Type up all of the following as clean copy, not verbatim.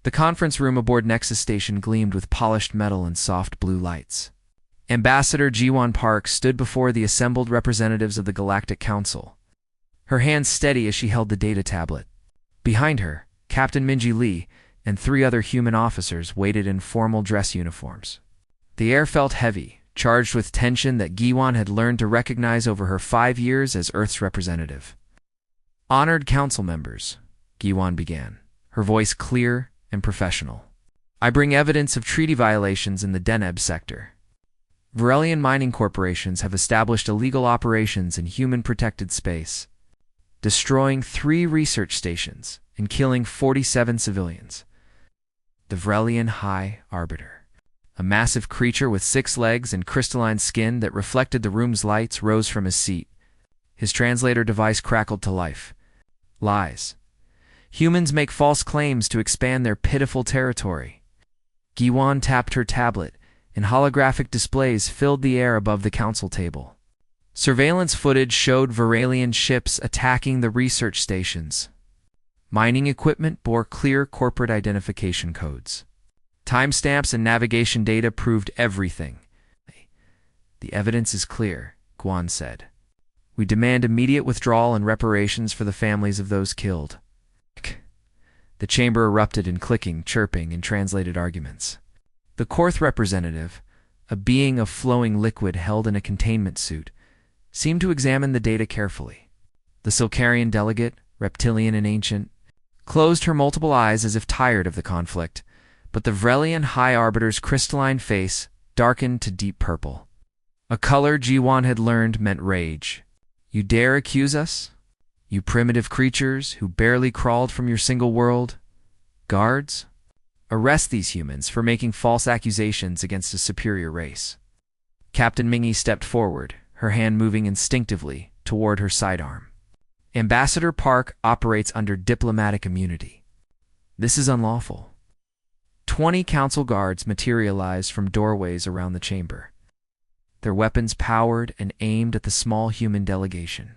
The conference room aboard Nexus Station gleamed with polished metal and soft blue lights. Ambassador Jiwon Park stood before the assembled representatives of the Galactic Council, her hands steady as she held the data tablet. Behind her, Captain Minji Lee and 3 other human officers waited in formal dress uniforms. The air felt heavy, charged with tension that Giwon had learned to recognize over her 5 years as Earth's representative. "Honored council members," Giwon began, her voice clear and professional. "I bring evidence of treaty violations in the Deneb sector. Varelian mining corporations have established illegal operations in human-protected space, destroying 3 research stations and killing 47 civilians. The Varelian High Arbiter, a massive creature with 6 legs and crystalline skin that reflected the room's lights, rose from his seat. His translator device crackled to life. "Lies. Humans make false claims to expand their pitiful territory." Giwon tapped her tablet, and holographic displays filled the air above the council table. Surveillance footage showed Varelian ships attacking the research stations. Mining equipment bore clear corporate identification codes. Timestamps and navigation data proved everything. "The evidence is clear," Guan said. "We demand immediate withdrawal and reparations for the families of those killed." The chamber erupted in clicking, chirping, and translated arguments. The Korth representative, a being of flowing liquid held in a containment suit, seemed to examine the data carefully. The Silcarian delegate, reptilian and ancient, closed her multiple eyes as if tired of the conflict, but the Vrelian High Arbiter's crystalline face darkened to deep purple. A color Jiwon had learned meant rage. "You dare accuse us? You primitive creatures who barely crawled from your single world? Guards? Arrest these humans for making false accusations against a superior race." Captain Mingy stepped forward, her hand moving instinctively toward her sidearm. "Ambassador Park operates under diplomatic immunity. This is unlawful." 20 council guards materialized from doorways around the chamber, their weapons powered and aimed at the small human delegation.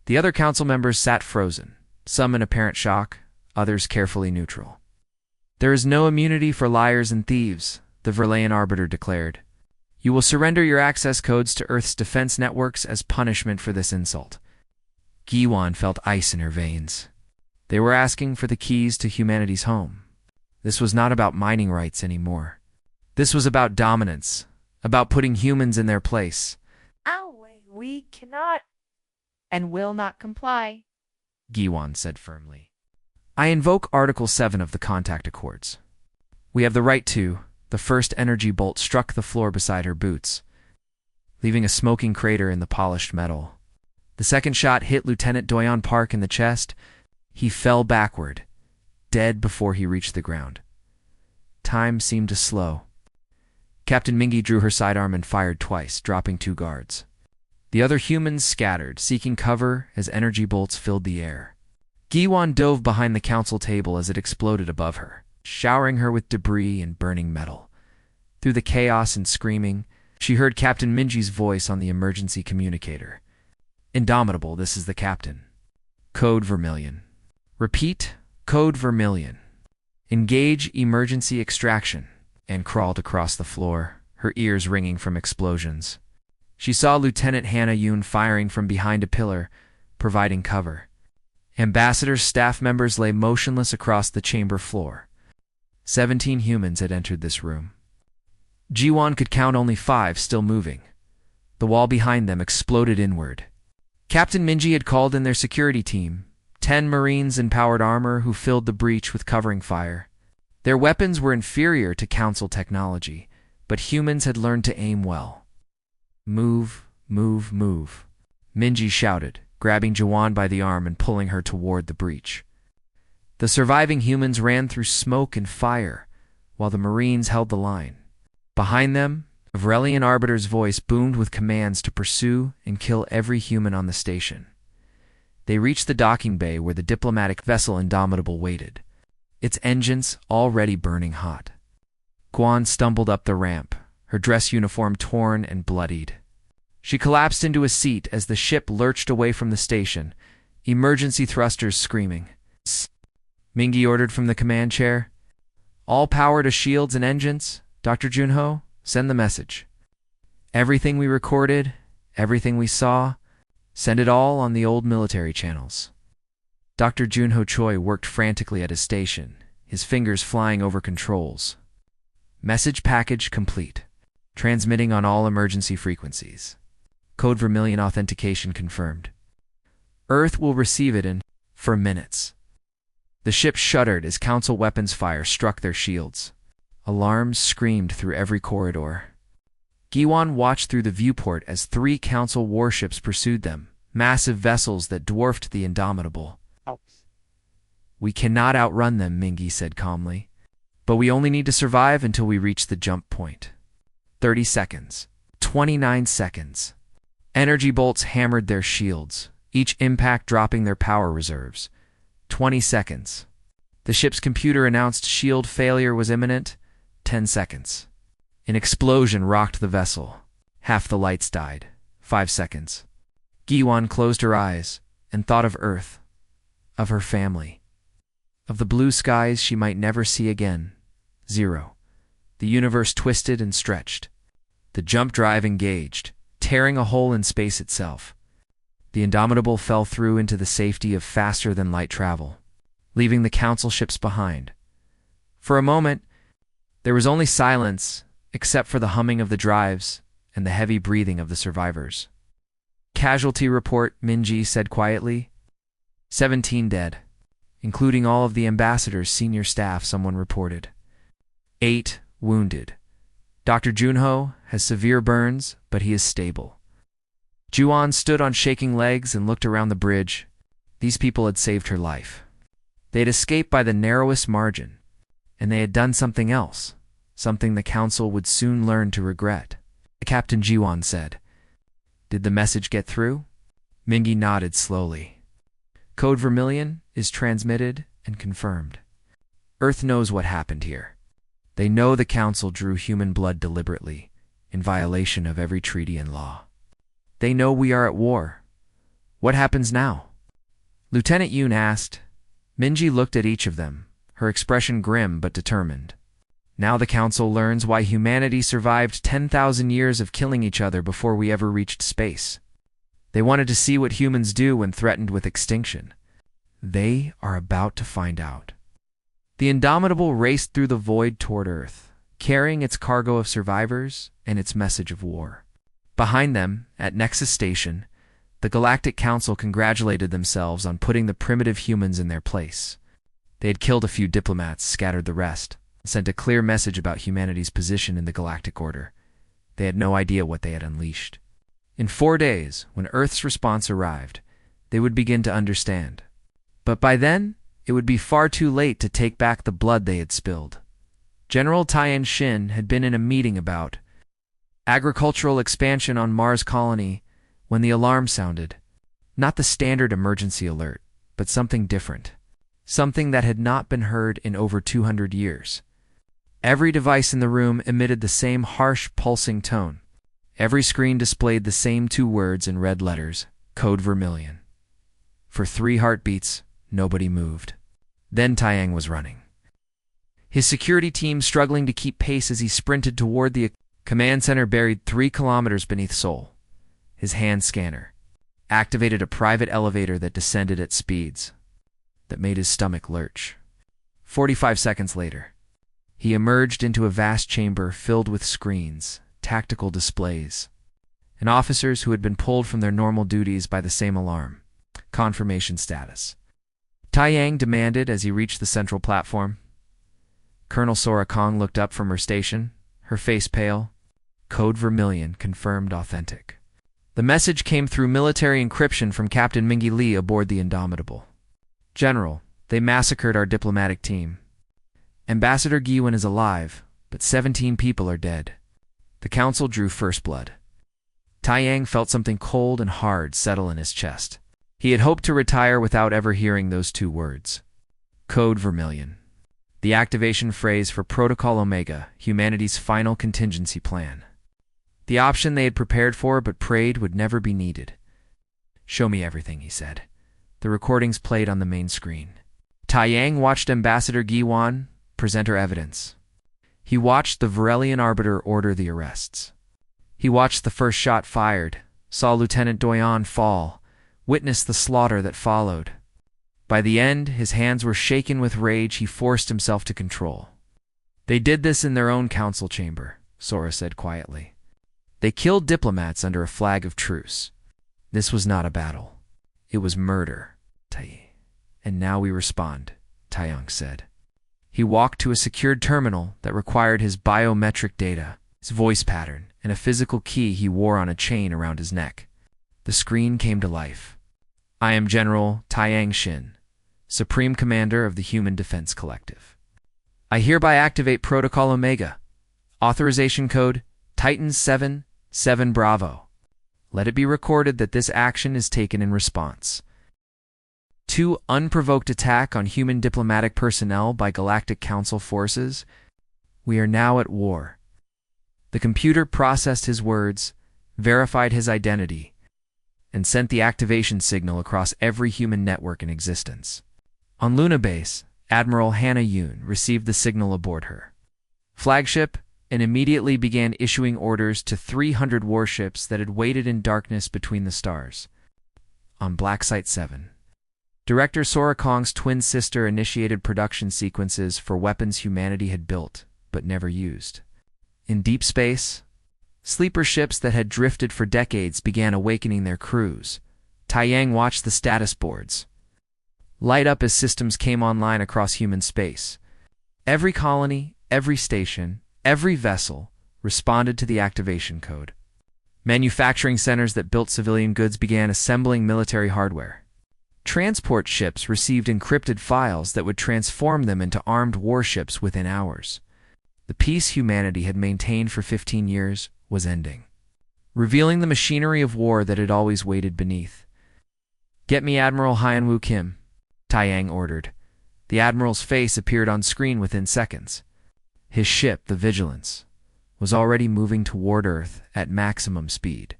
The other council members sat frozen, some in apparent shock, others carefully neutral. "There is no immunity for liars and thieves," the Verlayan Arbiter declared. "You will surrender your access codes to Earth's defense networks as punishment for this insult." Giwon felt ice in her veins. They were asking for the keys to humanity's home. This was not about mining rights anymore. This was about dominance, about putting humans in their place. We cannot and will not comply," Giwon said firmly. "I invoke Article 7 of the Contact Accords. We have the right to." The first energy bolt struck the floor beside her boots, leaving a smoking crater in the polished metal. The second shot hit Lieutenant Doyon Park in the chest. He fell backward, dead before he reached the ground. Time seemed to slow. Captain Mingy drew her sidearm and fired twice, dropping 2 guards. The other humans scattered, seeking cover as energy bolts filled the air. Giwon dove behind the council table as it exploded above her, showering her with debris and burning metal. Through the chaos and screaming, she heard Captain Minji's voice on the emergency communicator. "Indomitable, this is the captain. Code Vermilion. Repeat, Code Vermilion. Engage emergency extraction," and crawled across the floor, her ears ringing from explosions. She saw Lieutenant Hannah Yoon firing from behind a pillar, providing cover. Ambassador's staff members lay motionless across the chamber floor. 17 humans had entered this room. Jiwon could count only 5 still moving. The wall behind them exploded inward. Captain Minji had called in their security team, 10 Marines in powered armor who filled the breach with covering fire. Their weapons were inferior to Council technology, but humans had learned to aim well. "Move, move, move," Minji shouted, grabbing Jiwon by the arm and pulling her toward the breach. The surviving humans ran through smoke and fire, while the Marines held the line. Behind them, a Vrelian Arbiter's voice boomed with commands to pursue and kill every human on the station. They reached the docking bay where the diplomatic vessel Indomitable waited, its engines already burning hot. Guan stumbled up the ramp, her dress uniform torn and bloodied. She collapsed into a seat as the ship lurched away from the station, emergency thrusters screaming. "Mingy ordered from the command chair." All power to shields and engines. Dr. Junho, send the message. Everything we recorded, everything we saw, send it all on the old military channels. Dr. Junho Choi worked frantically at his station, his fingers flying over controls. Message package complete. Transmitting on all emergency frequencies. Code Vermilion authentication confirmed. Earth will receive it in 4 minutes. The ship shuddered as Council weapons fire struck their shields. Alarms screamed through every corridor. Giwan watched through the viewport as 3 Council warships pursued them, massive vessels that dwarfed the Indomitable. We cannot outrun them, Mingy said calmly. But we only need to survive until we reach the jump point. 30 seconds. 29 seconds. Energy bolts hammered their shields, each impact dropping their power reserves. 20 seconds. The ship's computer announced shield failure was imminent. 10 seconds. An explosion rocked the vessel. Half the lights died. 5 seconds. Giwan closed her eyes and thought of Earth, of her family, of the blue skies she might never see again. 0. The universe twisted and stretched. The jump drive engaged, tearing a hole in space itself. The Indomitable fell through into the safety of faster-than-light travel, leaving the Council ships behind. For a moment, there was only silence, except for the humming of the drives and the heavy breathing of the survivors. Casualty report, Minji said quietly. 17 dead, including all of the ambassador's senior staff, someone reported. 8 wounded. Dr. Junho has severe burns, but he is stable. Juan stood on shaking legs and looked around the bridge. These people had saved her life. They had escaped by the narrowest margin, and they had done something else, something the Council would soon learn to regret. Captain Jiwan said. Did the message get through? Mingy nodded slowly. Code Vermilion is transmitted and confirmed. Earth knows what happened here. They know the Council drew human blood deliberately, in violation of every treaty and law. They know we are at war. What happens now? Lieutenant Yoon asked. Minji looked at each of them, her expression grim but determined. Now the Council learns why humanity survived 10,000 years of killing each other before we ever reached space. They wanted to see what humans do when threatened with extinction. They are about to find out. The Indomitable raced through the void toward Earth, carrying its cargo of survivors and its message of war. Behind them, at Nexus Station, the Galactic Council congratulated themselves on putting the primitive humans in their place. They had killed a few diplomats, scattered the rest, and sent a clear message about humanity's position in the galactic order. They had no idea what they had unleashed. In 4 days, when Earth's response arrived, they would begin to understand. But by then, it would be far too late to take back the blood they had spilled. General Tien Shin had been in a meeting about agricultural expansion on Mars colony when the alarm sounded. Not the standard emergency alert, but something different. Something that had not been heard in over 200 years. Every device in the room emitted the same harsh, pulsing tone. Every screen displayed the same 2 words in red letters, Code Vermilion. For 3 heartbeats, nobody moved. Then Taeyang was running. His security team struggling to keep pace as he sprinted toward the command center buried 3 kilometers beneath Seoul. His hand scanner activated a private elevator that descended at speeds that made his stomach lurch. 45 seconds later, he emerged into a vast chamber filled with screens, tactical displays, and officers who had been pulled from their normal duties by the same alarm. Confirmation status. Taeyang demanded as he reached the central platform. Colonel Sora Kong looked up from her station, her face pale. Code Vermilion confirmed authentic. The message came through military encryption from Captain Mingy Lee aboard the Indomitable. General, they massacred our diplomatic team. Ambassador Giwan is alive, but 17 people are dead. The Council drew first blood. Taeyang felt something cold and hard settle in his chest. He had hoped to retire without ever hearing those 2 words. Code Vermilion. The activation phrase for Protocol Omega, humanity's final contingency plan. The option they had prepared for but prayed would never be needed. Show me everything, he said. The recordings played on the main screen. Taeyang watched Ambassador Giwan, present her evidence. He watched the Varelian arbiter order the arrests. He watched the first shot fired, saw Lieutenant Doyon fall, witnessed the slaughter that followed. By the end, his hands were shaken with rage he forced himself to control. They did this in their own council chamber, Sora said quietly. They killed diplomats under a flag of truce. This was not a battle. It was murder, Tai. And now we respond, Taeyong said. He walked to a secured terminal that required his biometric data, his voice pattern, and a physical key he wore on a chain around his neck. The screen came to life. I am General Taeyang Shin, Supreme Commander of the Human Defense Collective. I hereby activate Protocol Omega. Authorization code Titan 77 Bravo. Let it be recorded that this action is taken in response to unprovoked attack on human diplomatic personnel by Galactic Council forces. We are now at war. The computer processed his words, verified his identity, and sent the activation signal across every human network in existence. On Luna Base, Admiral Hannah Yoon received the signal aboard her flagship and immediately began issuing orders to 300 warships that had waited in darkness between the stars. On Black Site 7, Director Sora Kong's twin sister initiated production sequences for weapons humanity had built but never used. In deep space, sleeper ships that had drifted for decades began awakening their crews. Taeyang watched the status boards light up as systems came online across human space. Every colony, every station, every vessel responded to the activation code. Manufacturing centers that built civilian goods began assembling military hardware. Transport ships received encrypted files that would transform them into armed warships within hours. The peace humanity had maintained for 15 years was ending, revealing the machinery of war that had always waited beneath. Get me Admiral Hyunwoo Kim, Taeyang ordered. The Admiral's face appeared on screen within seconds. His ship, the Vigilance, was already moving toward Earth at maximum speed.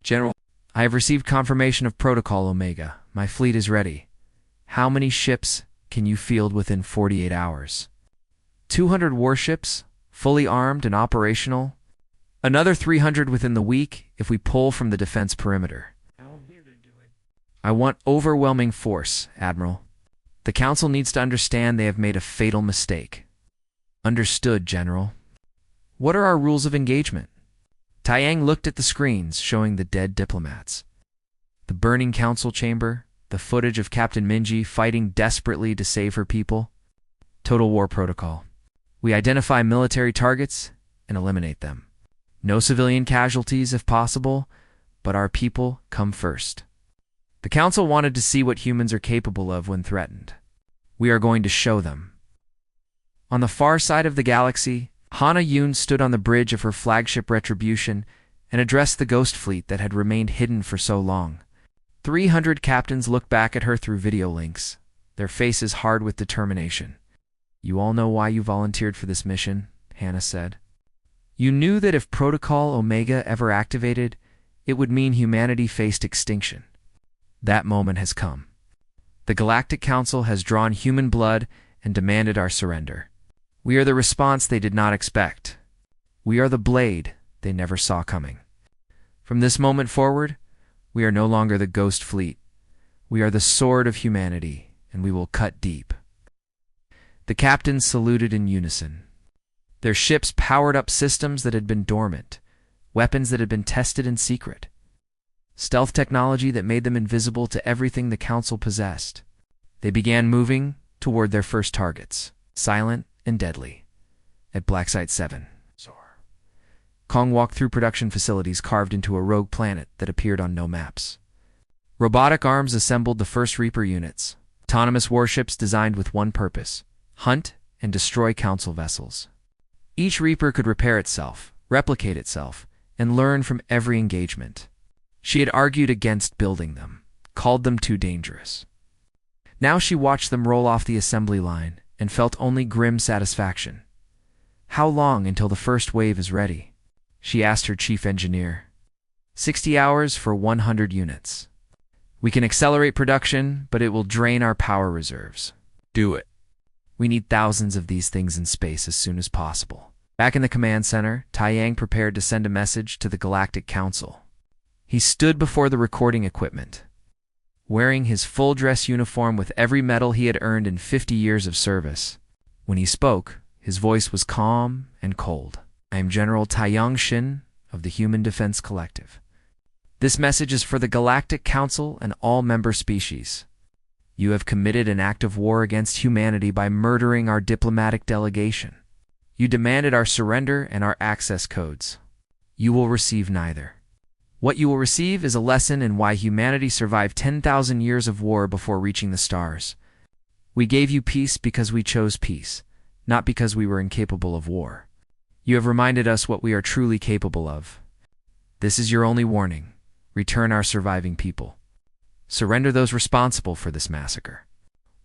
General, I have received confirmation of Protocol Omega. My fleet is ready. How many ships can you field within 48 hours? 200 warships, fully armed and operational. Another 300 within the week if we pull from the defense perimeter. I want overwhelming force, Admiral. The Council needs to understand they have made a fatal mistake. Understood, General. What are our rules of engagement? Taeyang looked at the screens showing the dead diplomats. The burning council chamber, the footage of Captain Minji fighting desperately to save her people. Total War Protocol. We identify military targets and eliminate them. No civilian casualties if possible, but our people come first. The Council wanted to see what humans are capable of when threatened. We are going to show them. On the far side of the galaxy, Hannah Yoon stood on the bridge of her flagship Retribution and addressed the ghost fleet that had remained hidden for so long. 300 captains looked back at her through video links, their faces hard with determination. You all know why you volunteered for this mission, Hannah said. You knew that if Protocol Omega ever activated, it would mean humanity faced extinction. That moment has come. The Galactic Council has drawn human blood and demanded our surrender. We are the response they did not expect. We are the blade they never saw coming. From this moment forward, we are no longer the ghost fleet. We are the sword of humanity, and we will cut deep. The captains saluted in unison. Their ships powered up systems that had been dormant, weapons that had been tested in secret, stealth technology that made them invisible to everything the Council possessed. They began moving toward their first targets, silent and deadly, at Black Site 7. Kong walked through production facilities carved into a rogue planet that appeared on no maps. Robotic arms assembled the first Reaper units, autonomous warships designed with one purpose: hunt and destroy Council vessels. Each Reaper could repair itself, replicate itself, and learn from every engagement. She had argued against building them, called them too dangerous. Now she watched them roll off the assembly line and felt only grim satisfaction. How long until the first wave is ready? She asked her chief engineer. 60 hours for 100 units. We can accelerate production, but it will drain our power reserves. Do it. We need thousands of these things in space as soon as possible. Back in the command center, Taiyang prepared to send a message to the Galactic Council. He stood before the recording equipment, wearing his full-dress uniform with every medal he had earned in 50 years of service. When he spoke, his voice was calm and cold. I am General Taiyang Shin of the Human Defense Collective. This message is for the Galactic Council and all member species. You have committed an act of war against humanity by murdering our diplomatic delegation. You demanded our surrender and our access codes. You will receive neither. What you will receive is a lesson in why humanity survived 10,000 years of war before reaching the stars. We gave you peace because we chose peace, not because we were incapable of war. You have reminded us what we are truly capable of. This is your only warning. Return our surviving people. Surrender those responsible for this massacre.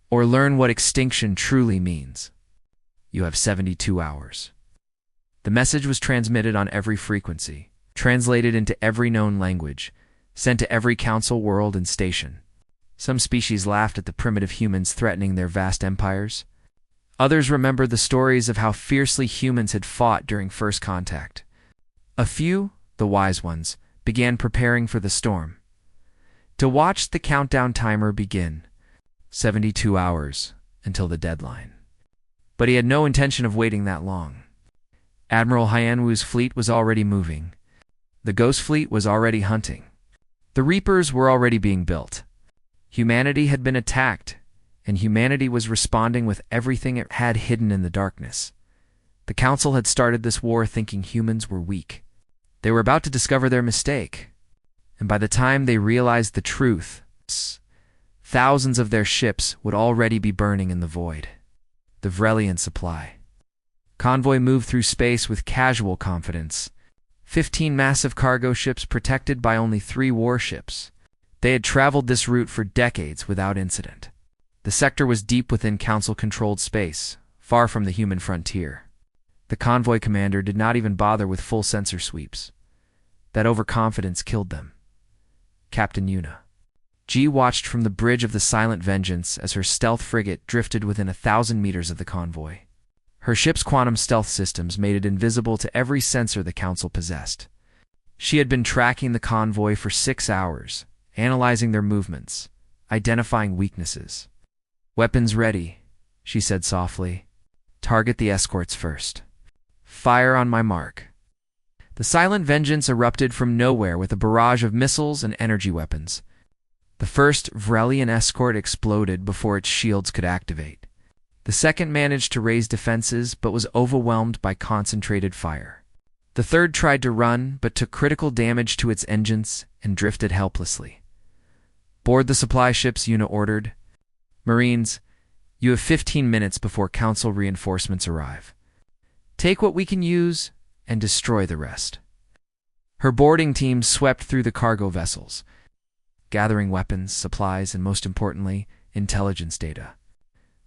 Or learn what extinction truly means. You have 72 hours. The message was transmitted on every frequency, translated into every known language, sent to every council world and station. Some species laughed at the primitive humans threatening their vast empires. Others remembered the stories of how fiercely humans had fought during first contact. A few, the wise ones, began preparing for the storm. To watch the countdown timer begin, 72 hours until the deadline. But he had no intention of waiting that long. Admiral Hyanwu's fleet was already moving. The Ghost Fleet was already hunting. The Reapers were already being built. Humanity had been attacked, and humanity was responding with everything it had hidden in the darkness. The Council had started this war thinking humans were weak. They were about to discover their mistake, and by the time they realized the truth, thousands of their ships would already be burning in the void. The Vrelian supply. Convoy moved through space with casual confidence. 15 massive cargo ships protected by only 3 warships. They had traveled this route for decades without incident. The sector was deep within Council-controlled space, far from the human frontier. The convoy commander did not even bother with full sensor sweeps. That overconfidence killed them. Captain Yuna. Ji watched from the bridge of the Silent Vengeance as her stealth frigate drifted within 1,000 meters of the convoy. Her ship's quantum stealth systems made it invisible to every sensor the Council possessed. She had been tracking the convoy for 6 hours, analyzing their movements, identifying weaknesses. Weapons ready, she said softly. Target the escorts first. Fire on my mark. The Silent Vengeance erupted from nowhere with a barrage of missiles and energy weapons. The first Vrelian escort exploded before its shields could activate. The second managed to raise defenses but was overwhelmed by concentrated fire. The third tried to run but took critical damage to its engines and drifted helplessly. Board the supply ships, Yuna ordered. Marines, you have 15 minutes before Council reinforcements arrive. Take what we can use and destroy the rest. Her boarding team swept through the cargo vessels, gathering weapons, supplies, and most importantly, intelligence data.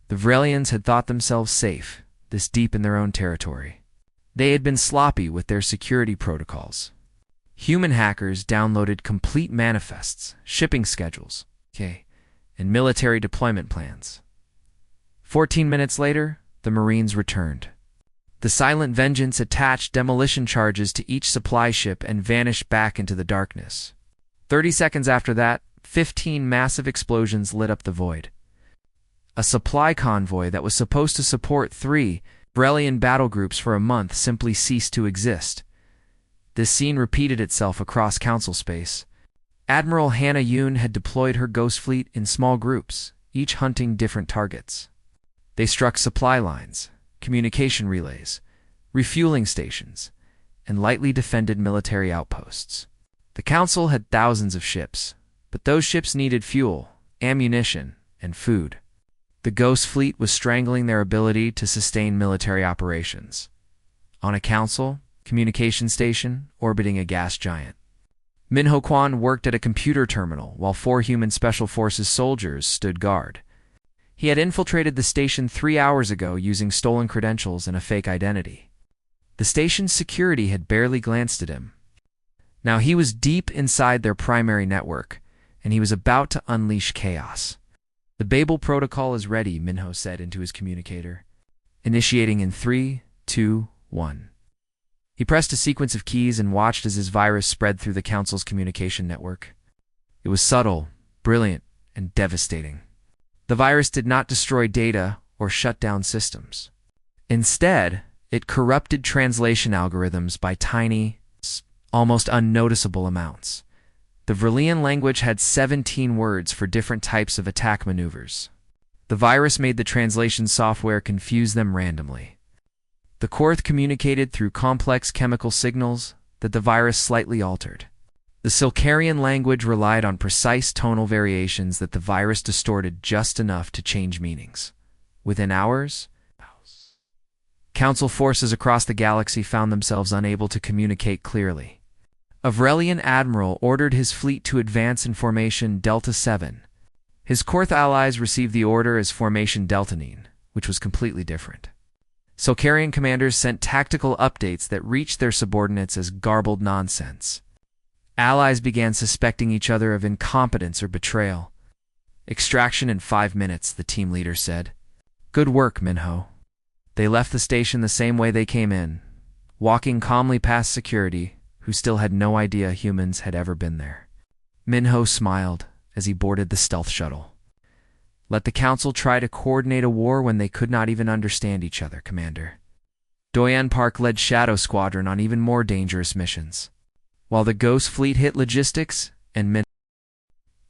The Vrelians had thought themselves safe, this deep in their own territory. They had been sloppy with their security protocols. Human hackers downloaded complete manifests, shipping schedules, and military deployment plans. 14 minutes later, the Marines returned. The Silent Vengeance attached demolition charges to each supply ship and vanished back into the darkness. 30 seconds after that, 15 massive explosions lit up the void. A supply convoy that was supposed to support 3 Vrelian battle groups for a month simply ceased to exist. This scene repeated itself across Council space. Admiral Hannah Yoon had deployed her Ghost Fleet in small groups, each hunting different targets. They struck supply lines, communication relays, refueling stations, and lightly defended military outposts. The Council had thousands of ships, but those ships needed fuel, ammunition, and food. The Ghost Fleet was strangling their ability to sustain military operations. On a Council communication station orbiting a gas giant. Min Ho Quan worked at a computer terminal while 4 human Special Forces soldiers stood guard. He had infiltrated the station 3 hours ago using stolen credentials and a fake identity. The station's security had barely glanced at him. Now he was deep inside their primary network, and he was about to unleash chaos. The Babel protocol is ready, Minho said into his communicator. Initiating in 3, 2, 1. He pressed a sequence of keys and watched as his virus spread through the Council's communication network. It was subtle, brilliant, and devastating. The virus did not destroy data or shut down systems. Instead, it corrupted translation algorithms by tiny, almost unnoticeable amounts. The Vrelian language had 17 words for different types of attack maneuvers. The virus made the translation software confuse them randomly. The Korth communicated through complex chemical signals that the virus slightly altered. The Silkarian language relied on precise tonal variations that the virus distorted just enough to change meanings. Within hours, Council forces across the galaxy found themselves unable to communicate clearly. A Vrelian admiral ordered his fleet to advance in Formation Delta 7. His Korth allies received the order as Formation Deltanine, which was completely different. Silkarian commanders sent tactical updates that reached their subordinates as garbled nonsense. Allies began suspecting each other of incompetence or betrayal. Extraction in 5 minutes, the team leader said. Good work, Minho. They left the station the same way they came in, walking calmly past security, who still had no idea humans had ever been there. Minho smiled as he boarded the stealth shuttle. Let the Council try to coordinate a war when they could not even understand each other, Commander. Doyen Park led Shadow Squadron on even more dangerous missions, while the Ghost Fleet hit logistics and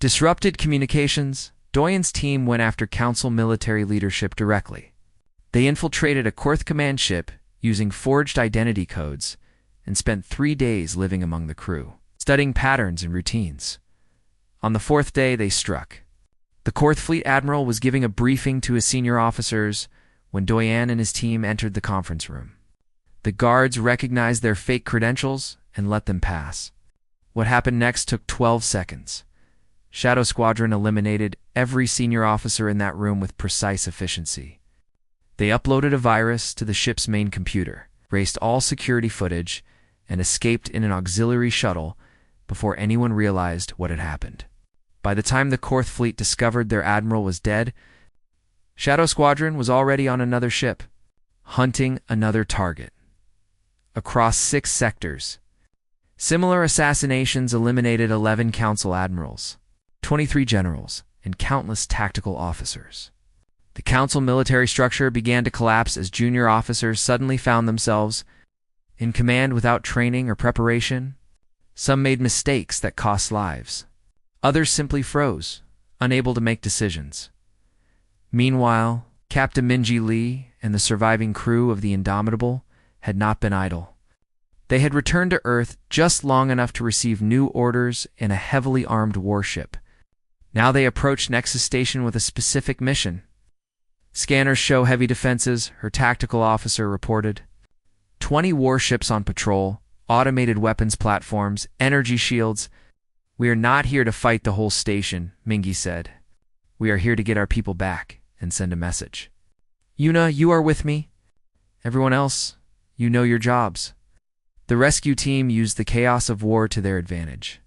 disrupted communications. Doyen's team went after Council military leadership directly. They infiltrated a Korth command ship using forged identity codes and spent 3 days living among the crew, studying patterns and routines. On the 4th day, they struck. The Korth Fleet Admiral was giving a briefing to his senior officers when Doyen and his team entered the conference room. The guards recognized their fake credentials and let them pass. What happened next took 12 seconds. Shadow Squadron eliminated every senior officer in that room with precise efficiency. They uploaded a virus to the ship's main computer, erased all security footage, and escaped in an auxiliary shuttle before anyone realized what had happened. By the time the Korth fleet discovered their admiral was dead, Shadow Squadron was already on another ship, hunting another target. Across 6 sectors, similar assassinations eliminated 11 Council admirals, 23 generals, and countless tactical officers. The Council military structure began to collapse as junior officers suddenly found themselves in command without training or preparation. Some made mistakes that cost lives. Others simply froze, unable to make decisions. Meanwhile, Captain Minji Lee and the surviving crew of the Indomitable had not been idle. They had returned to Earth just long enough to receive new orders in a heavily armed warship. Now they approached Nexus Station with a specific mission. Scanners show heavy defenses, her tactical officer reported. 20 warships on patrol, automated weapons platforms, energy shields. We are not here to fight the whole station, Mingi said. We are here to get our people back and send a message. Yuna, you are with me. Everyone else, you know your jobs. The rescue team used the chaos of war to their advantage.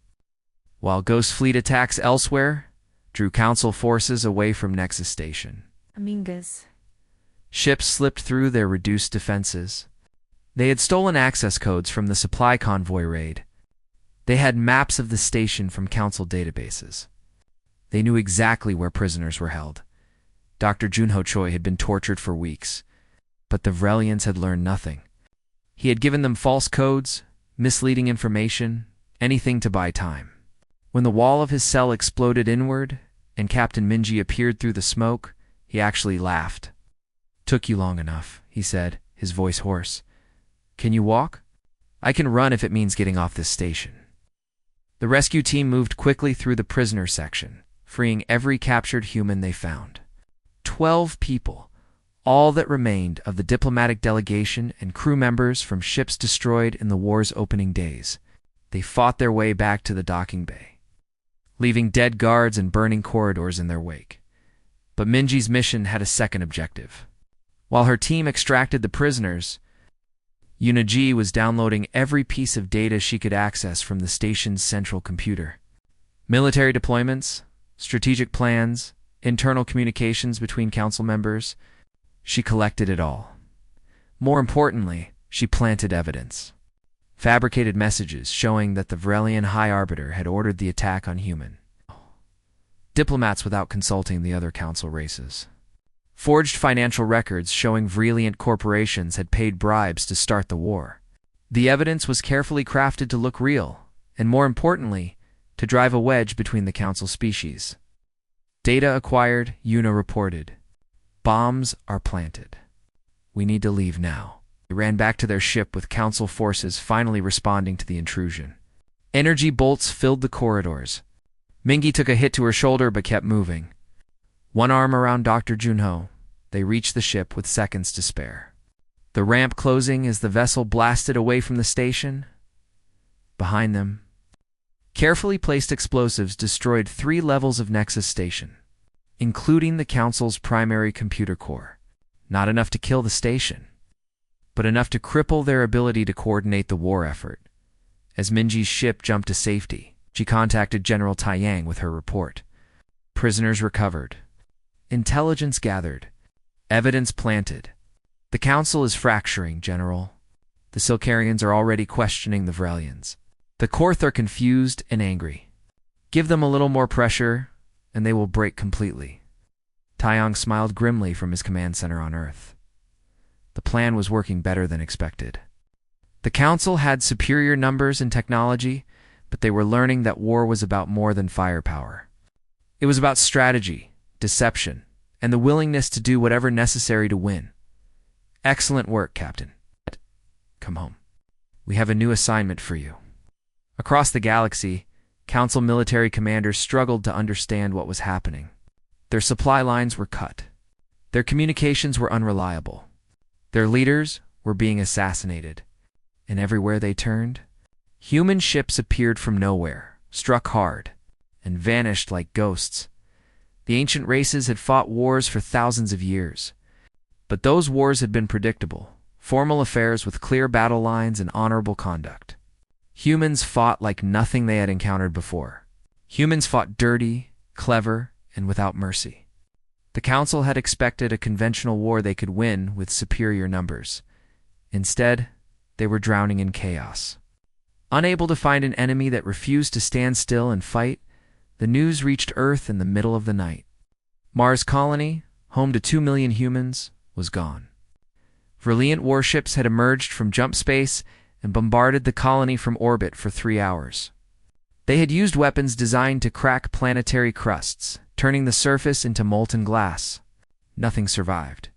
While Ghost Fleet attacks elsewhere drew Council forces away from Nexus Station. Amingas. Ships slipped through their reduced defenses. They had stolen access codes from the supply convoy raid. They had maps of the station from Council databases. They knew exactly where prisoners were held. Dr. Junho Choi had been tortured for weeks, but the Vrelians had learned nothing. He had given them false codes, misleading information, anything to buy time. When the wall of his cell exploded inward and Captain Minji appeared through the smoke, he actually laughed. Took you long enough, he said, his voice hoarse. Can you walk? I can run if it means getting off this station. The rescue team moved quickly through the prisoner section, freeing every captured human they found. 12 people, all that remained of the diplomatic delegation and crew members from ships destroyed in the war's opening days. They fought their way back to the docking bay, leaving dead guards and burning corridors in their wake. But Minji's mission had a second objective. While her team extracted the prisoners, Yuna was downloading every piece of data she could access from the station's central computer. Military deployments, strategic plans, internal communications between council members. She collected it all. More importantly, she planted evidence. Fabricated messages showing that the Vrelian High Arbiter had ordered the attack on human diplomats without consulting the other council races. Forged financial records showing Vreliant corporations had paid bribes to start the war. The evidence was carefully crafted to look real, and more importantly, to drive a wedge between the council species. Data acquired, Una reported. Bombs are planted. We need to leave now. They ran back to their ship with council forces finally responding to the intrusion. Energy bolts filled the corridors. Mingy took a hit to her shoulder but kept moving. One arm around Dr. Junho, they reached the ship with seconds to spare. The ramp closing as the vessel blasted away from the station. Behind them, carefully placed explosives destroyed 3 levels of Nexus Station, including the Council's primary computer core. Not enough to kill the station, but enough to cripple their ability to coordinate the war effort. As Minji's ship jumped to safety, she contacted General Taiyang with her report. Prisoners recovered. Intelligence gathered. Evidence planted. The Council is fracturing, General. The Silcarians are already questioning the Vrelians. The Korth are confused and angry. Give them a little more pressure, and they will break completely. Taiyang smiled grimly from his command center on Earth. The plan was working better than expected. The Council had superior numbers and technology, but they were learning that war was about more than firepower. It was about strategy, deception, and the willingness to do whatever necessary to win. Excellent work, Captain. Come home. We have a new assignment for you. Across the galaxy, Council military commanders struggled to understand what was happening. Their supply lines were cut. Their communications were unreliable. Their leaders were being assassinated. And everywhere they turned, human ships appeared from nowhere, struck hard, and vanished like ghosts. The ancient races had fought wars for thousands of years. But those wars had been predictable, formal affairs with clear battle lines and honorable conduct. Humans fought like nothing they had encountered before. Humans fought dirty, clever, and without mercy. The Council had expected a conventional war they could win with superior numbers. Instead, they were drowning in chaos. Unable to find an enemy that refused to stand still and fight, the news reached Earth in the middle of the night. Mars Colony, home to 2 million humans, was gone. Vreliant warships had emerged from jump space and bombarded the colony from orbit for 3 hours. They had used weapons designed to crack planetary crusts, turning the surface into molten glass. Nothing survived.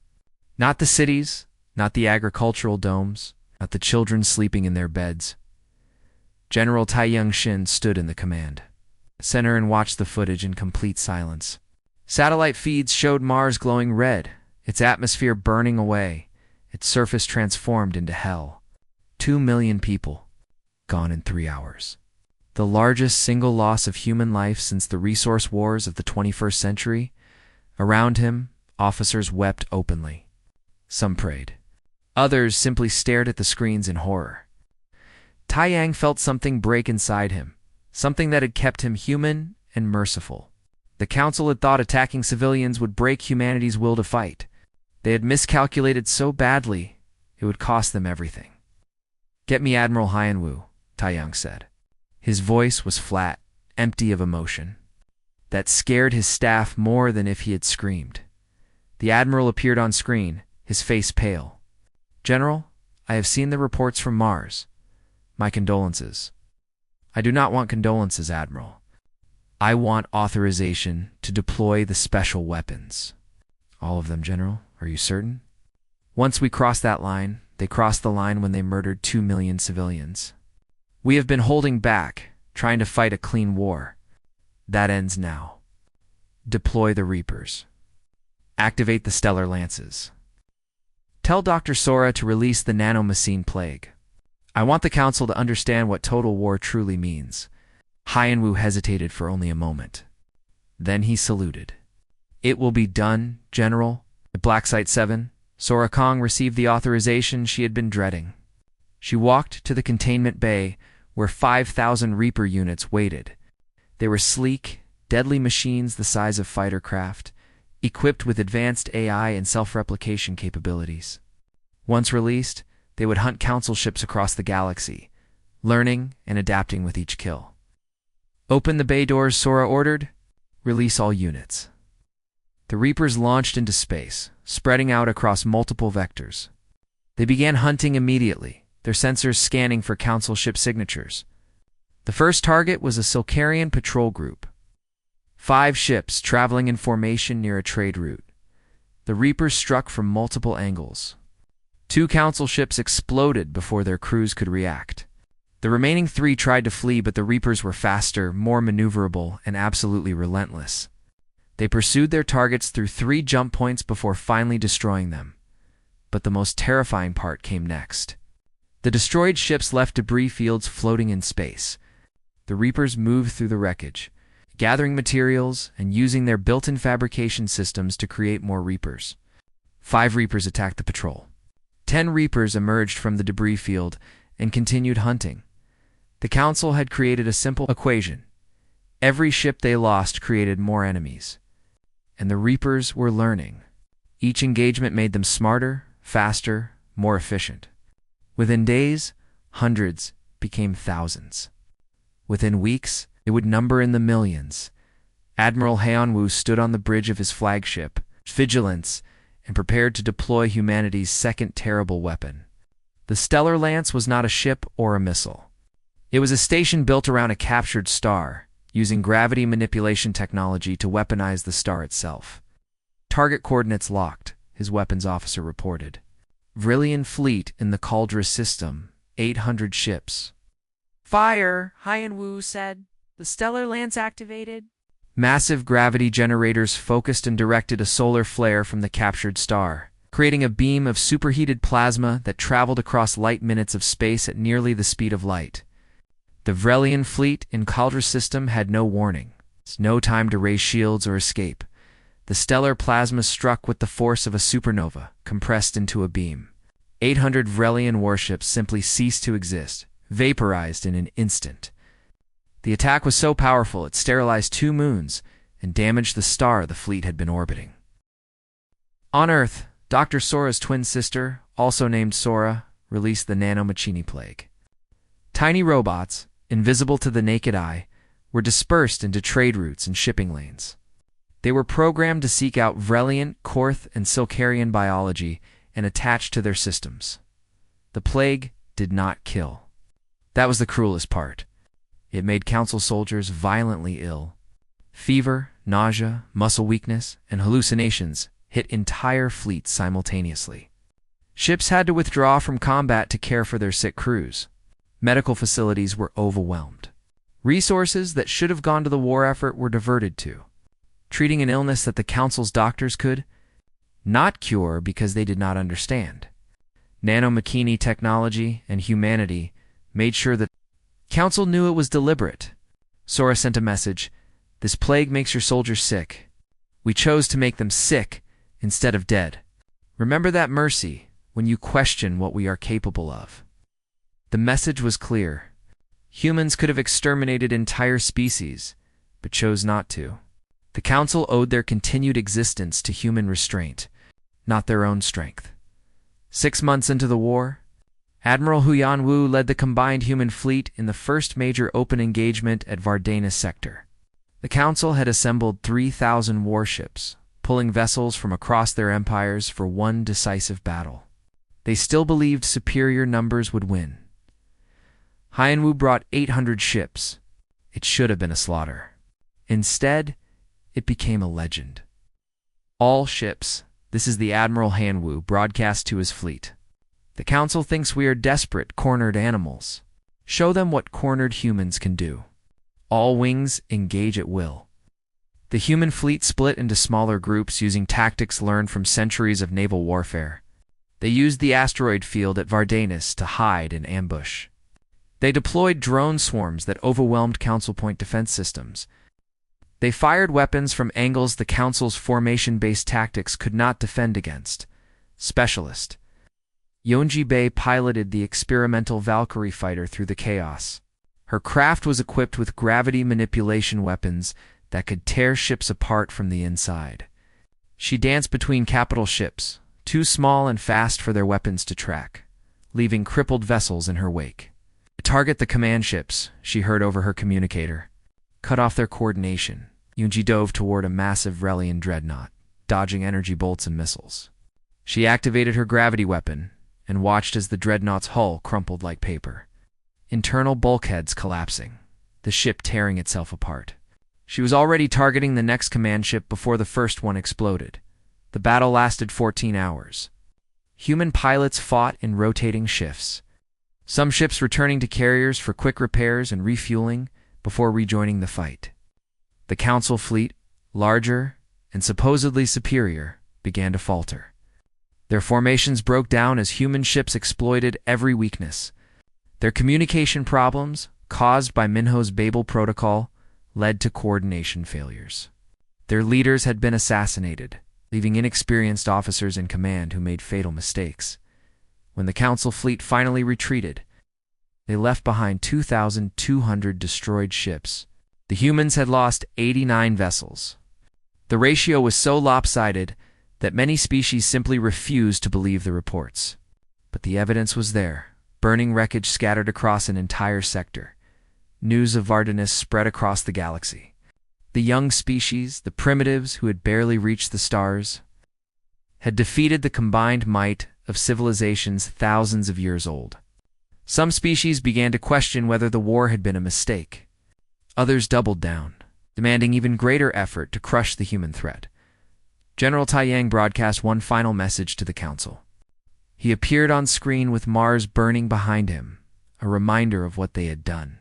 Not the cities, not the agricultural domes, not the children sleeping in their beds. General Taiyang Xin stood in the command center and watched the footage in complete silence. Satellite feeds showed Mars glowing red, its atmosphere burning away, its surface transformed into hell. 2 million people, gone in 3 hours. The largest single loss of human life since the resource wars of the 21st century. Around him, officers wept openly. Some prayed. Others simply stared at the screens in horror. Taiyang felt something break inside him, something that had kept him human and merciful. The Council had thought attacking civilians would break humanity's will to fight. They had miscalculated so badly, it would cost them everything. "Get me Admiral Hyanwu," Taiyang said. His voice was flat, empty of emotion. That scared his staff more than if he had screamed. The Admiral appeared on screen, his face pale. "General, I have seen the reports from Mars. My condolences." "I do not want condolences, Admiral. I want authorization to deploy the special weapons." "All of them, General? Are you certain?" "Once we cross that line, they crossed the line when they murdered 2 million civilians. We have been holding back, trying to fight a clean war. That ends now. Deploy the Reapers. Activate the Stellar Lances. Tell Dr. Sora to release the nanomachine plague. I want the Council to understand what total war truly means." Hyanwu hesitated for only a moment. Then he saluted. "It will be done, General." At Black Site 7, Sora Kong received the authorization she had been dreading. She walked to the containment bay where 5,000 Reaper units waited. They were sleek, deadly machines the size of fighter craft, equipped with advanced AI and self-replication capabilities. Once released, they would hunt council ships across the galaxy, learning and adapting with each kill. "Open the bay doors," Sora ordered. "Release all units." The Reapers launched into space, spreading out across multiple vectors. They began hunting immediately, their sensors scanning for council ship signatures. The first target was a Silkarian patrol group. 5 ships traveling in formation near a trade route. The Reapers struck from multiple angles. 2 council ships exploded before their crews could react. The remaining 3 tried to flee, but the Reapers were faster, more maneuverable, and absolutely relentless. They pursued their targets through 3 jump points before finally destroying them. But the most terrifying part came next. The destroyed ships left debris fields floating in space. The Reapers moved through the wreckage, gathering materials and using their built-in fabrication systems to create more Reapers. 5 Reapers attacked the patrol. 10 Reapers emerged from the debris field and continued hunting. The Council had created a simple equation. Every ship they lost created more enemies. And the Reapers were learning. Each engagement made them smarter, faster, more efficient. Within days, hundreds became thousands. Within weeks, it would number in the millions. Admiral Heianwu stood on the bridge of his flagship, Vigilance, and prepared to deploy humanity's second terrible weapon. The Stellar Lance was not a ship or a missile. It was a station built around a captured star, using gravity manipulation technology to weaponize the star itself. "Target coordinates locked," his weapons officer reported. "Vrillian fleet in the Cauldra system, 800 ships." "Fire," Heianwu said. "The Stellar Lance activated." Massive gravity generators focused and directed a solar flare from the captured star, creating a beam of superheated plasma that traveled across light minutes of space at nearly the speed of light. The Vrillian fleet in Cauldra system had no warning. No time to raise shields or escape. The stellar plasma struck with the force of a supernova, compressed into a beam. 800 Vrillian warships simply ceased to exist, vaporized in an instant. The attack was so powerful it sterilized 2 moons and damaged the star the fleet had been orbiting. On Earth, Dr. Sora's twin sister, also named Sora, released the Nanomachini Plague. Tiny robots, invisible to the naked eye, were dispersed into trade routes and shipping lanes. They were programmed to seek out Vrilliant, Korth, and Silkarian biology and attach to their systems. The plague did not kill. That was the cruelest part. It made Council soldiers violently ill. Fever, nausea, muscle weakness, and hallucinations hit entire fleets simultaneously. Ships had to withdraw from combat to care for their sick crews. Medical facilities were overwhelmed. Resources that should have gone to the war effort were diverted to treating an illness that the Council's doctors could not cure because they did not understand. Nanomachini technology and humanity made sure that Council knew it was deliberate. Sora sent a message. "This plague makes your soldiers sick. We chose to make them sick instead of dead. Remember that mercy when you question what we are capable of." The message was clear. Humans could have exterminated entire species, but chose not to. The Council owed their continued existence to human restraint, not their own strength. 6 months into the war, Admiral Heianwu led the combined human fleet in the first major open engagement at Vardanus sector. The Council had assembled 3,000 warships, pulling vessels from across their empires for one decisive battle. They still believed superior numbers would win. Heianwu brought 800 ships. It should have been a slaughter. Instead, it became a legend. "All ships," this is the Admiral Heianwu broadcast to his fleet. "The Council thinks we are desperate, cornered animals. Show them what cornered humans can do. All wings engage at will." The human fleet split into smaller groups using tactics learned from centuries of naval warfare. They used the asteroid field at Vardanus to hide and ambush. They deployed drone swarms that overwhelmed Council point defense systems. They fired weapons from angles the Council's formation-based tactics could not defend against. Specialist. Yonji Bei piloted the experimental Valkyrie fighter through the chaos. Her craft was equipped with gravity manipulation weapons that could tear ships apart from the inside. She danced between capital ships, too small and fast for their weapons to track, leaving crippled vessels in her wake. Target the command ships, she heard over her communicator. Cut off their coordination. Yunji dove toward a massive Vrelian dreadnought, dodging energy bolts and missiles. She activated her gravity weapon and watched as the dreadnought's hull crumpled like paper. Internal bulkheads collapsing, the ship tearing itself apart. She was already targeting the next command ship before the first one exploded. The battle lasted 14 hours. Human pilots fought in rotating shifts, some ships returning to carriers for quick repairs and refueling before rejoining the fight. The Council fleet, larger and supposedly superior, began to falter. Their formations broke down as human ships exploited every weakness. Their communication problems, caused by Minho's Babel protocol, led to coordination failures. Their leaders had been assassinated, leaving inexperienced officers in command who made fatal mistakes. When the Council fleet finally retreated, they left behind 2,200 destroyed ships. The humans had lost 89 vessels. The ratio was so lopsided that many species simply refused to believe the reports. But the evidence was there, burning wreckage scattered across an entire sector. News of Vardanus spread across the galaxy. The young species, the primitives who had barely reached the stars, had defeated the combined might of civilizations thousands of years old. Some species began to question whether the war had been a mistake. Others doubled down, demanding even greater effort to crush the human threat. General Taiyang broadcast one final message to the Council. He appeared on screen with Mars burning behind him, a reminder of what they had done.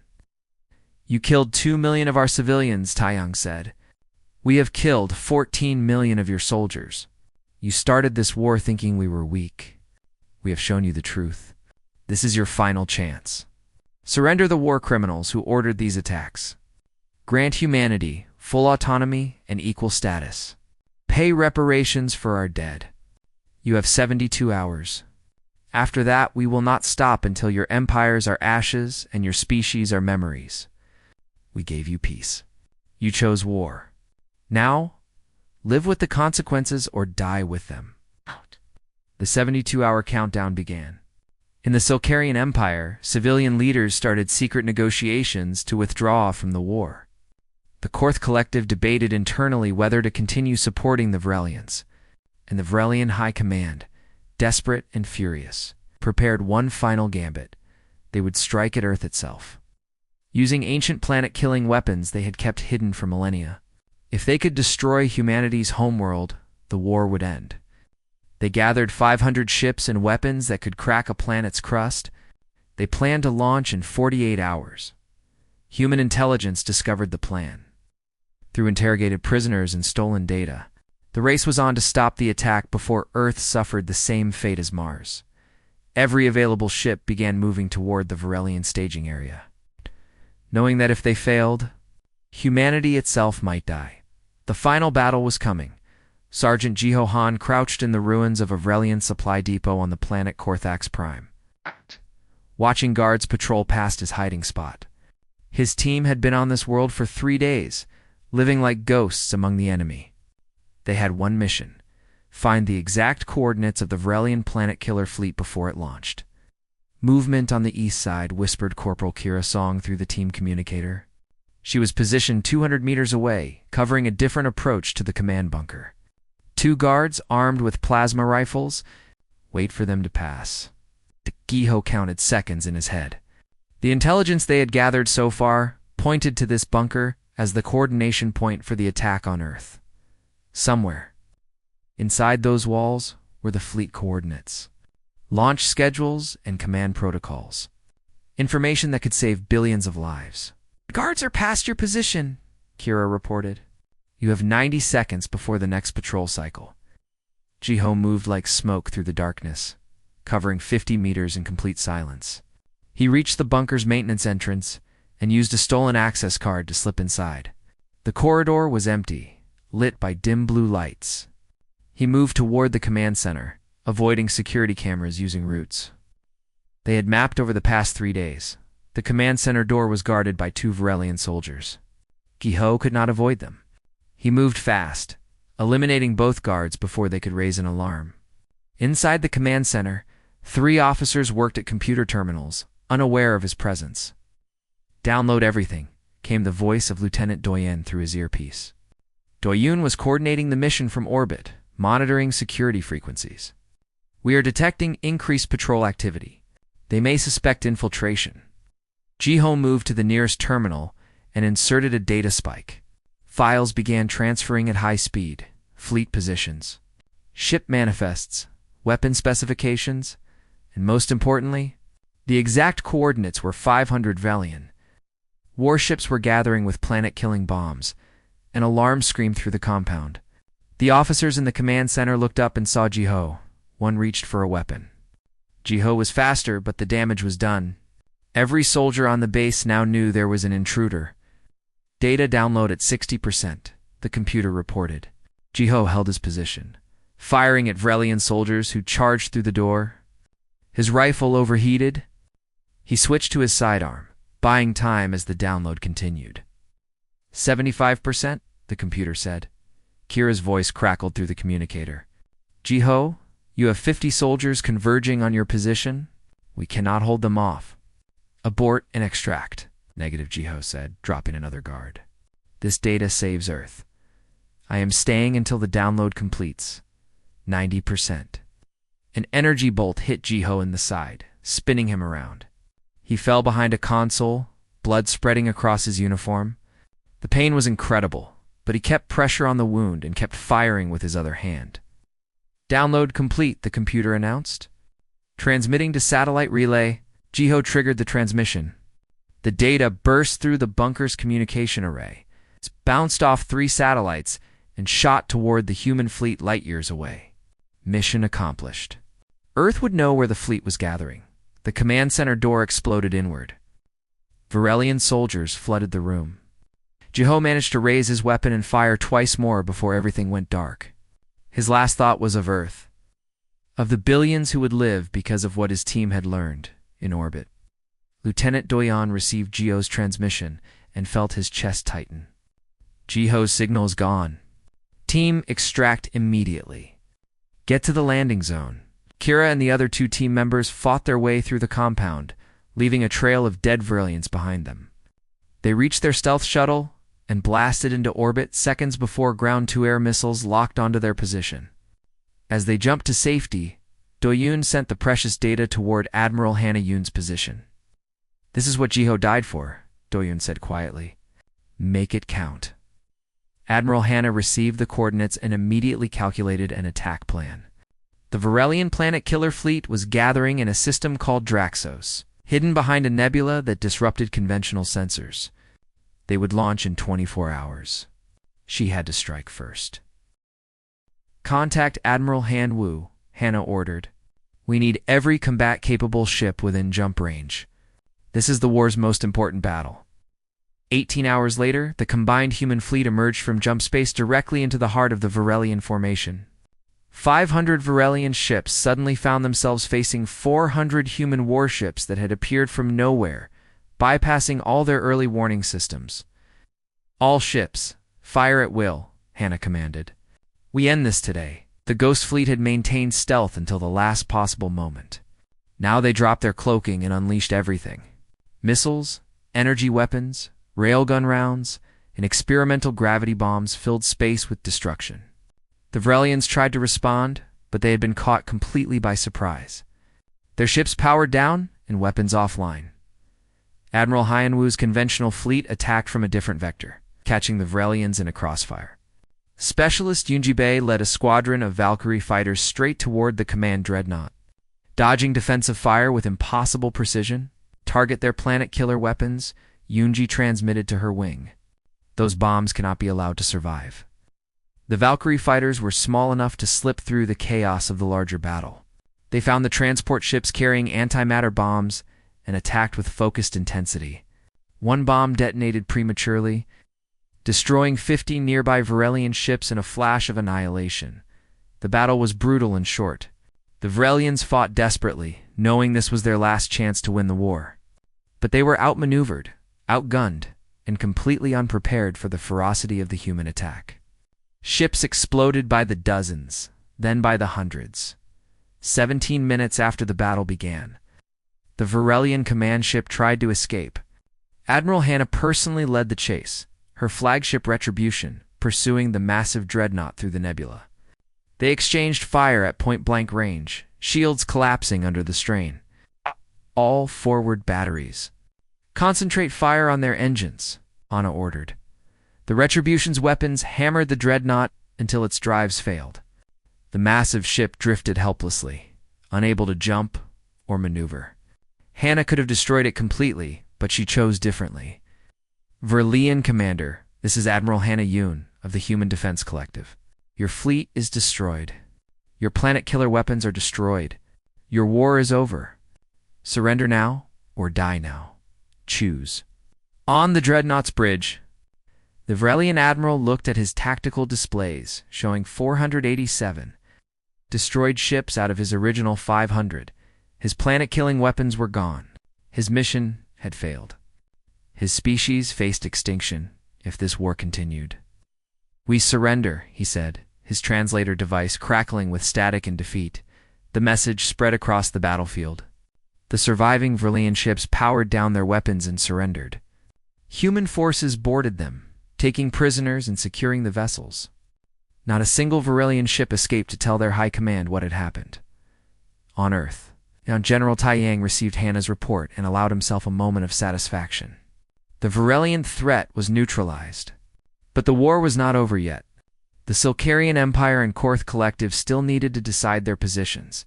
"You killed 2 million of our civilians," Taiyang said. "We have killed 14 million of your soldiers. You started this war thinking we were weak. We have shown you the truth. This is your final chance. Surrender the war criminals who ordered these attacks. Grant humanity full autonomy and equal status. Pay reparations for our dead. You have 72 hours. After that, we will not stop until your empires are ashes and your species are memories. We gave you peace. You chose war. Now, live with the consequences or die with them." The 72-hour countdown began. In the Silkarian Empire, civilian leaders started secret negotiations to withdraw from the war. The Korth Collective debated internally whether to continue supporting the Vrelians, and the Vrelian High Command, desperate and furious, prepared one final gambit. They would strike at Earth itself. Using ancient planet-killing weapons they had kept hidden for millennia. If they could destroy humanity's homeworld, the war would end. They gathered 500 ships and weapons that could crack a planet's crust. They planned to launch in 48 hours. Human intelligence discovered the plan. Through interrogated prisoners and stolen data, the race was on to stop the attack before Earth suffered the same fate as Mars. Every available ship began moving toward the Varelian staging area, knowing that if they failed, humanity itself might die. The final battle was coming. Sergeant Jiho Han crouched in the ruins of a Vrelian supply depot on the planet Korthax Prime, watching guards patrol past his hiding spot. His team had been on this world for 3 days, living like ghosts among the enemy. They had one mission: find the exact coordinates of the Vrelian planet killer fleet before it launched. "Movement on the east side," whispered Corporal Kira Song through the team communicator. She was positioned 200 meters away, covering a different approach to the command bunker. 2 guards armed with plasma rifles. Wait for them to pass. Giho counted seconds in his head. The intelligence they had gathered so far pointed to this bunker as the coordination point for the attack on Earth. Somewhere inside those walls were the fleet coordinates, launch schedules, and command protocols. Information that could save billions of lives. "Guards are past your position," Kira reported. "You have 90 seconds before the next patrol cycle." Jiho moved like smoke through the darkness, covering 50 meters in complete silence. He reached the bunker's maintenance entrance and used a stolen access card to slip inside. The corridor was empty, lit by dim blue lights. He moved toward the command center, avoiding security cameras using routes they had mapped over the past 3 days. The command center door was guarded by 2 Varelian soldiers. Giho could not avoid them. He moved fast, eliminating both guards before they could raise an alarm. Inside the command center, 3 officers worked at computer terminals, unaware of his presence. "Download everything," came the voice of Lieutenant Doyen through his earpiece. Doyen was coordinating the mission from orbit, monitoring security frequencies. "We are detecting increased patrol activity. They may suspect infiltration." Jiho moved to the nearest terminal and inserted a data spike. Files began transferring at high speed: fleet positions, ship manifests, weapon specifications, and most importantly, the exact coordinates were 500 Velian. Warships were gathering with planet-killing bombs. An alarm screamed through the compound. The officers in the command center looked up and saw Jiho. One reached for a weapon. Jiho was faster, but the damage was done. Every soldier on the base now knew there was an intruder. "Data download at 60%, the computer reported. Jiho held his position, firing at Vrelian soldiers who charged through the door. His rifle overheated. He switched to his sidearm, buying time as the download continued. 75%, the computer said. Kira's voice crackled through the communicator. "Jiho, you have 50 soldiers converging on your position. We cannot hold them off." "Abort and extract," negative Jiho said, dropping another guard. "This data saves Earth. I am staying until the download completes. 90%. An energy bolt hit Jiho in the side, spinning him around. He fell behind a console, blood spreading across his uniform. The pain was incredible, but he kept pressure on the wound and kept firing with his other hand. "Download complete," the computer announced. Transmitting to satellite relay, Jiho triggered the transmission. The data burst through the bunker's communication array. It bounced off 3 satellites and shot toward the human fleet light-years away. Mission accomplished. Earth would know where the fleet was gathering. The command center door exploded inward. Varelian soldiers flooded the room. Jiho managed to raise his weapon and fire twice more before everything went dark. His last thought was of Earth, of the billions who would live because of what his team had learned in orbit. Lieutenant Doyen received Jiho's transmission and felt his chest tighten. "Jiho's signal is gone. Team, extract immediately. Get to the landing zone." Kira and the other 2 team members fought their way through the compound, leaving a trail of dead Virilians behind them. They reached their stealth shuttle and blasted into orbit seconds before ground-to-air missiles locked onto their position. As they jumped to safety, Doyen sent the precious data toward Admiral Hannah Yoon's position. "This is what Jiho died for," Doyen said quietly. "Make it count." Admiral Hannah received the coordinates and immediately calculated an attack plan. The Varelian planet killer fleet was gathering in a system called Draxos, hidden behind a nebula that disrupted conventional sensors. They would launch in 24 hours. She had to strike first. "Contact Admiral Han Wu," Hannah ordered. "We need every combat-capable ship within jump range. This is the war's most important battle." 18 hours later, the combined human fleet emerged from jump space directly into the heart of the Varelian formation. 500 Varelian ships suddenly found themselves facing 400 human warships that had appeared from nowhere, bypassing all their early warning systems. "All ships, fire at will," Hannah commanded. "We end this today." The Ghost Fleet had maintained stealth until the last possible moment. Now they dropped their cloaking and unleashed everything. Missiles, energy weapons, railgun rounds, and experimental gravity bombs filled space with destruction. The Vrelians tried to respond, but they had been caught completely by surprise. Their ships powered down and weapons offline. Admiral Hyanwu's conventional fleet attacked from a different vector, catching the Vrelians in a crossfire. Specialist Yunjibei led a squadron of Valkyrie fighters straight toward the command dreadnought. Dodging defensive fire with impossible precision, target their planet-killer weapons, Yunji transmitted to her wing. "Those bombs cannot be allowed to survive." The Valkyrie fighters were small enough to slip through the chaos of the larger battle. They found the transport ships carrying antimatter bombs and attacked with focused intensity. One bomb detonated prematurely, destroying 50 nearby Varelian ships in a flash of annihilation. The battle was brutal and short. The Vrelians fought desperately, knowing this was their last chance to win the war. But they were outmaneuvered, outgunned, and completely unprepared for the ferocity of the human attack. Ships exploded by the dozens, then by the hundreds. 17 minutes after the battle began, the Varelian command ship tried to escape. Admiral Hannah personally led the chase, her flagship Retribution pursuing the massive dreadnought through the nebula. They exchanged fire at point-blank range, shields collapsing under the strain. All forward batteries. Concentrate fire on their engines, Anna ordered. The Retribution's weapons hammered the dreadnought until its drives failed. The massive ship drifted helplessly, unable to jump or maneuver. Hannah could have destroyed it completely, but she chose differently. Verlian Commander, this is Admiral Hannah Yoon of the Human Defense Collective. Your fleet is destroyed. Your planet-killer weapons are destroyed. Your war is over. Surrender now or die now. Choose. On the Dreadnought's bridge, the Varelian admiral looked at his tactical displays, showing 487 destroyed ships out of his original 500. His planet-killing weapons were gone. His mission had failed. His species faced extinction if this war continued. We surrender, he said, his translator device crackling with static and defeat. The message spread across the battlefield. The surviving Varelian ships powered down their weapons and surrendered. Human forces boarded them, taking prisoners and securing the vessels. Not a single Varelian ship escaped to tell their high command what had happened. On Earth, General Tai Yang received Hannah's report and allowed himself a moment of satisfaction. The Varelian threat was neutralized. But the war was not over yet. The Silkarian Empire and Korth Collective still needed to decide their positions.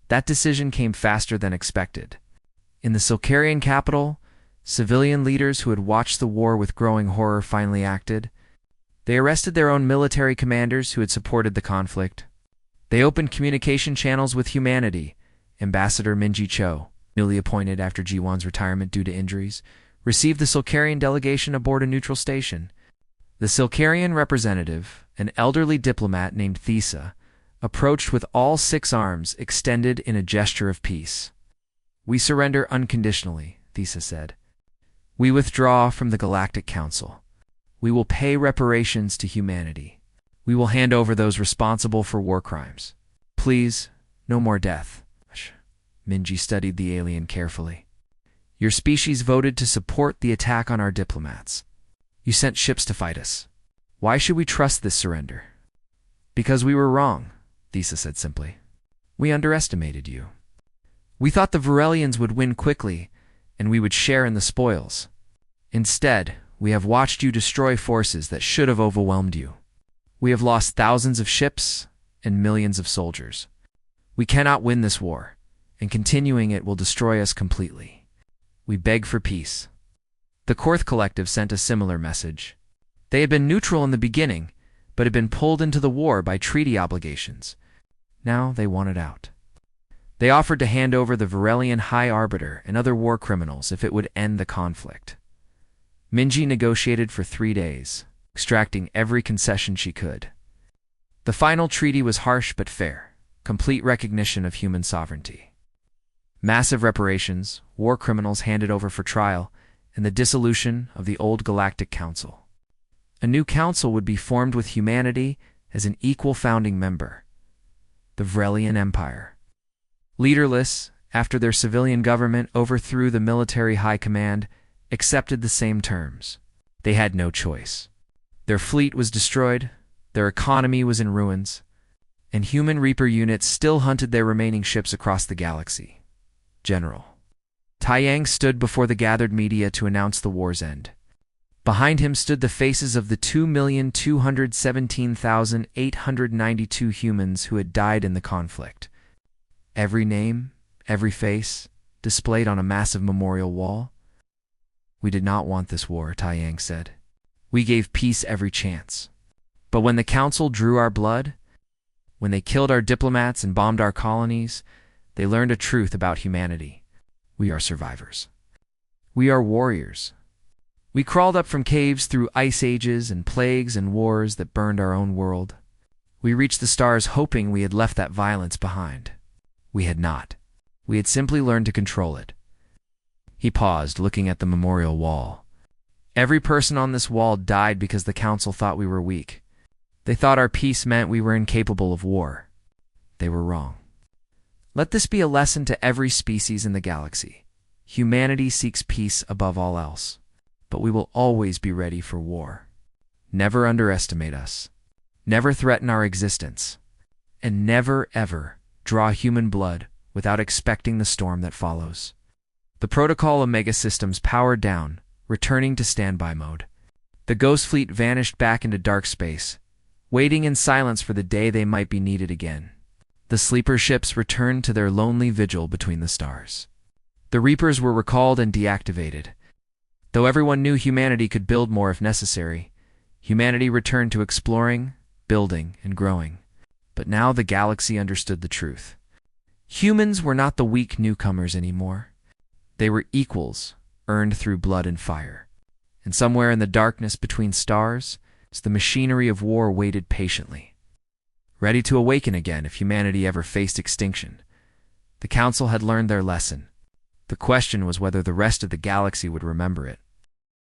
That decision came faster than expected. In the Silkarian capital, civilian leaders who had watched the war with growing horror finally acted. They arrested their own military commanders who had supported the conflict. They opened communication channels with humanity. Ambassador Minji Cho, newly appointed after Ji-won's retirement due to injuries, received the Silkarian delegation aboard a neutral station. The Silkarian representative, an elderly diplomat named Thesa, approached with all 6 arms extended in a gesture of peace. We surrender unconditionally, Thesa said. We withdraw from the Galactic Council. We will pay reparations to humanity. We will hand over those responsible for war crimes. Please, no more death. Minji studied the alien carefully. Your species voted to support the attack on our diplomats. You sent ships to fight us. Why should we trust this surrender? Because we were wrong, Thesa said simply. We underestimated you. We thought the Varelians would win quickly, and we would share in the spoils. Instead, we have watched you destroy forces that should have overwhelmed you. We have lost thousands of ships and millions of soldiers. We cannot win this war, and continuing it will destroy us completely. We beg for peace. The Korth Collective sent a similar message. They had been neutral in the beginning, but had been pulled into the war by treaty obligations. Now they wanted out. They offered to hand over the Varelian High Arbiter and other war criminals if it would end the conflict. Minji negotiated for 3 days, extracting every concession she could. The final treaty was harsh but fair, complete recognition of human sovereignty. Massive reparations, war criminals handed over for trial, and the dissolution of the old Galactic Council. A new council would be formed with humanity as an equal founding member. The Varelian Empire. Leaderless, after their civilian government overthrew the military high command, accepted the same terms. They had no choice. Their fleet was destroyed, their economy was in ruins, and human Reaper units still hunted their remaining ships across the galaxy. General Tai Yang stood before the gathered media to announce the war's end. Behind him stood the faces of the 2,217,892 humans who had died in the conflict. Every name, every face, displayed on a massive memorial wall. We did not want this war, Tai Yang said. We gave peace every chance. But when the Council drew our blood, when they killed our diplomats and bombed our colonies, they learned a truth about humanity. We are survivors. We are warriors. We crawled up from caves through ice ages and plagues and wars that burned our own world. We reached the stars hoping we had left that violence behind. We had not. We had simply learned to control it. He paused, looking at the memorial wall. Every person on this wall died because the Council thought we were weak. They thought our peace meant we were incapable of war. They were wrong. Let this be a lesson to every species in the galaxy. Humanity seeks peace above all else, but we will always be ready for war. Never underestimate us. Never threaten our existence. And never, ever draw human blood without expecting the storm that follows. The Protocol Omega systems powered down, returning to standby mode. The Ghost Fleet vanished back into dark space, waiting in silence for the day they might be needed again. The sleeper ships returned to their lonely vigil between the stars. The Reapers were recalled and deactivated. Though everyone knew humanity could build more if necessary, humanity returned to exploring, building, and growing. But now the galaxy understood the truth. Humans were not the weak newcomers anymore. They were equals, earned through blood and fire. And somewhere in the darkness between stars, the machinery of war waited patiently, ready to awaken again if humanity ever faced extinction. The Council had learned their lesson. The question was whether the rest of the galaxy would remember it.